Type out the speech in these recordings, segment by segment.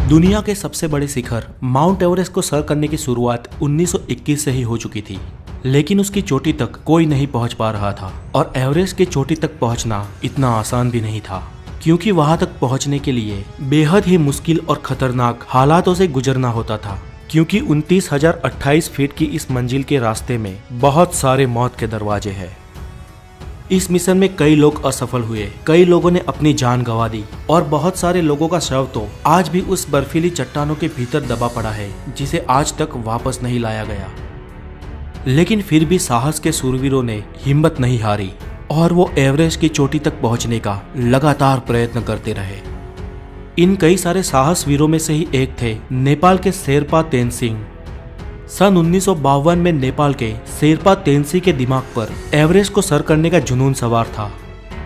दुनिया के सबसे बड़े शिखर माउंट एवरेस्ट को सर करने की शुरुआत 1921 से ही हो चुकी थी, लेकिन उसकी चोटी तक कोई नहीं पहुंच पा रहा था। और एवरेस्ट की चोटी तक पहुंचना इतना आसान भी नहीं था, क्योंकि वहां तक पहुंचने के लिए बेहद ही मुश्किल और खतरनाक हालातों से गुजरना होता था। क्योंकि 29,028 फीट की इस मंजिल के रास्ते में बहुत सारे मौत के दरवाजे हैं। इस मिशन में कई लोग असफल हुए, कई लोगों ने अपनी जान गंवा दी और बहुत सारे लोगों का शव तो आज भी उस बर्फीली चट्टानों के भीतर दबा पड़ा है, जिसे आज तक वापस नहीं लाया गया। लेकिन फिर भी साहस के शूरवीरों ने हिम्मत नहीं हारी और वो एवरेस्ट की चोटी तक पहुंचने का लगातार प्रयत्न करते रहे। इन कई सारे साहस वीरों में से ही एक थे नेपाल के शेरपा तेनसिंह। सन 1952 में नेपाल के शेरपा तेनसिंह के दिमाग पर एवरेस्ट को सर करने का जुनून सवार था।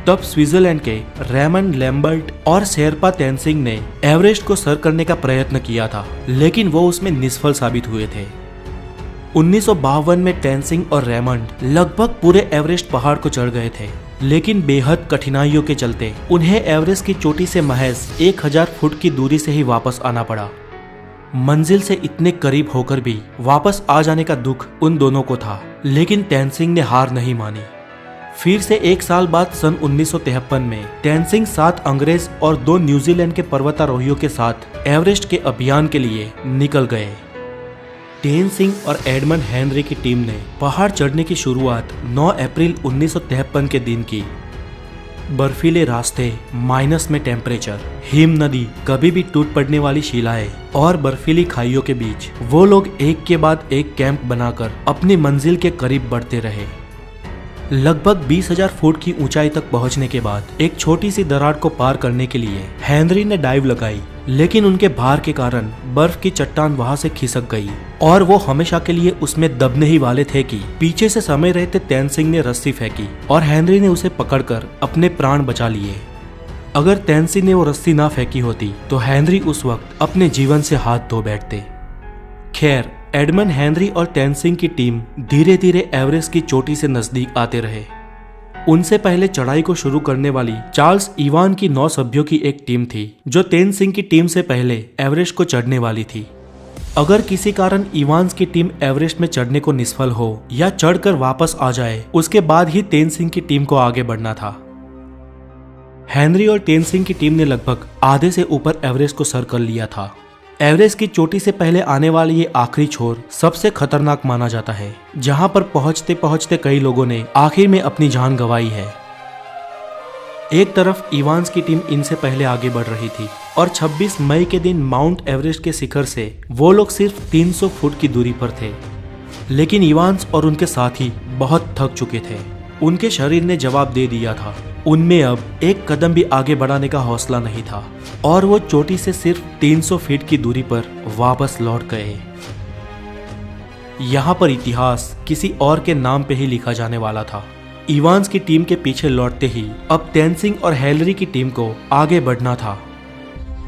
तब स्विट्जरलैंड के रेमंड लैम्बर्ट और शेरपा तेनसिंह ने एवरेस्ट को सर करने का प्रयत्न किया था, लेकिन वो उसमें निष्फल साबित हुए थे। 1952 में तेनसिंह और रेमंड लगभग पूरे एवरेस्ट पहाड़ को चढ़ गए थे, लेकिन बेहद कठिनाइयों के चलते उन्हें एवरेस्ट की चोटी से महज 1000 फुट की दूरी से ही वापस आना पड़ा। मंजिल से इतने करीब होकर भी वापस आ जाने का दुख उन दोनों को था, लेकिन तेनसिंह ने हार नहीं मानी। फिर से एक साल बाद सन 1953 में तेनसिंह 7 अंग्रेज और 2 न्यूजीलैंड के पर्वतारोहियों के साथ एवरेस्ट के अभियान के लिए निकल गए। तेनसिंह और एडमंड हेनरी की टीम ने पहाड़ चढ़ने की शुरुआत 9 अप्रैल 1953 के दिन की। बर्फीले रास्ते, माइनस में टेम्परेचर, हिम नदी, कभी भी टूट पड़ने वाली शिलाएं और बर्फीली खाइयों के बीच वो लोग एक के बाद एक कैंप बनाकर अपनी मंजिल के करीब बढ़ते रहे। लगभग 20,000 फुट की ऊंचाई तक पहुंचने के बाद एक छोटी सी दरार को पार करने के लिए हेनरी ने डाइव लगाई, लेकिन उनके भार के कारण बर्फ की चट्टान वहां से खिसक गई और वो हमेशा के लिए उसमें दबने ही वाले थे कि पीछे से समय रहते तेनसिंह ने रस्सी फेंकी और हेनरी ने उसे पकड़कर अपने प्राण बचा लिए। अगर तेनसिंह ने वो रस्सी ना फेंकी होती तो हेनरी उस वक्त अपने जीवन से हाथ धो बैठते। खैर, एडमंड हेनरी और तेनसिंह की टीम धीरे धीरे एवरेस्ट की चोटी से नजदीक आते रहे। उनसे पहले चढ़ाई को शुरू करने वाली चार्ल्स इवान की 9 सभ्यों की एक टीम थी, जो तेनसिंह की टीम से पहले एवरेस्ट को चढ़ने वाली थी। अगर किसी कारण इवान्स की टीम एवरेस्ट में चढ़ने को निष्फल हो या चढ़कर वापस आ जाए, उसके बाद ही तेनसिंह की टीम को आगे बढ़ना था। हेनरी और तेनसिंह की टीम ने लगभग आधे से ऊपर एवरेस्ट को सर कर लिया था। एवरेस्ट की चोटी से पहले आने वाली ये आखिरी छोर सबसे खतरनाक माना जाता है, जहां पर पहुंचते पहुंचते कई लोगों ने आखिर में अपनी जान गंवाई है। एक तरफ इवान्स की टीम इनसे पहले आगे बढ़ रही थी और 26 मई के दिन माउंट एवरेस्ट के शिखर से वो लोग सिर्फ 300 फुट की दूरी पर थे। लेकिन इवान्स और उनके साथी बहुत थक चुके थे। उनके शरीर ने जवाब दे दिया था। उनमें अब एक कदम भी आगे बढ़ाने का हौसला नहीं था और वो चोटी से सिर्फ 300 फीट की दूरी पर वापस लौट गए। यहाँ पर इतिहास किसी और के नाम पे ही लिखा जाने वाला था। इवान्स की टीम के पीछे लौटते ही अब तेनसिंह और हेनरी की टीम को आगे बढ़ना था।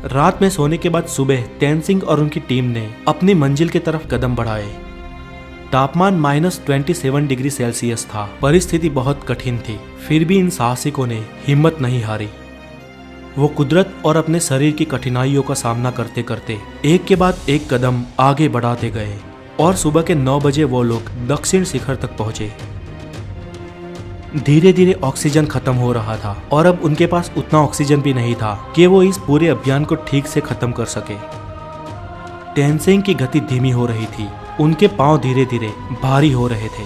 रात में सोने के बाद सुबह तेनसिंह और उनकी टीम ने अपनी मंजिल की तरफ कदम बढ़ाए। तापमान -27 डिग्री सेल्सियस था। परिस्थिति बहुत कठिन थी, फिर भी इन साहसिकों ने हिम्मत नहीं हारी। वो कुदरत और अपने शरीर की कठिनाइयों का सामना करते करते एक के बाद एक कदम आगे बढ़ाते गए और सुबह के 9 बजे वो लोग दक्षिण शिखर तक पहुंचे। धीरे धीरे ऑक्सीजन खत्म हो रहा था और अब उनके पास उतना ऑक्सीजन भी नहीं था कि वो इस पूरे अभियान को ठीक से खत्म कर सके। तेनसिंह की गति धीमी हो रही थी, उनके पांव धीरे धीरे भारी हो रहे थे।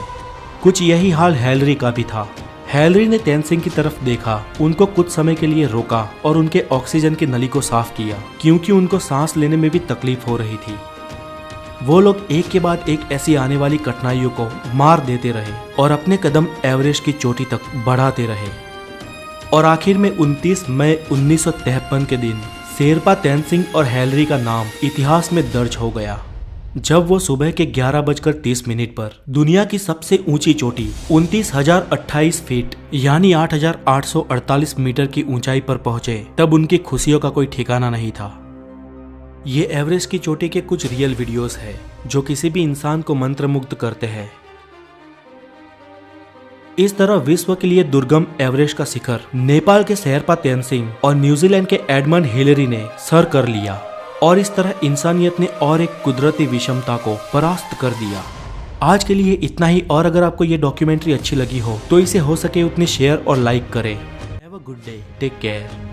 कुछ यही हाल हेनरी का भी था। हेनरी ने तेनसिंह की तरफ देखा, उनको कुछ समय के लिए रोका और उनके ऑक्सीजन की नली को साफ किया, क्योंकि उनको सांस लेने में भी तकलीफ हो रही थी। वो लोग एक के बाद एक ऐसी आने वाली कठिनाइयों को मार देते रहे और अपने कदम एवरेस्ट की चोटी तक बढ़ाते रहे। और आखिर में 29 मई 1953 के दिन शेरपा तेनसिंह और हेनरी का नाम इतिहास में दर्ज हो गया, जब वो सुबह के 11:30 पर दुनिया की सबसे ऊंची चोटी 29,028 फीट यानी 8,848 मीटर की ऊंचाई पर पहुंचे। तब उनकी खुशियों का कोई ठिकाना नहीं था। ये एवरेस्ट की चोटी के कुछ रियल वीडियोस है जो किसी भी इंसान को मंत्रमुग्ध करते हैं। इस तरह विश्व के लिए दुर्गम एवरेस्ट का शिखर नेपाल के शेरपा तेनसिंह और न्यूजीलैंड के एडमंड हिलेरी ने सर कर लिया। और इस तरह इंसानियत ने और एक कुदरती विषमता को परास्त कर दिया। आज के लिए इतना ही, और अगर आपको ये डॉक्यूमेंट्री अच्छी लगी हो तो इसे हो सके उतनी शेयर और लाइक करें। Have a good day, take care.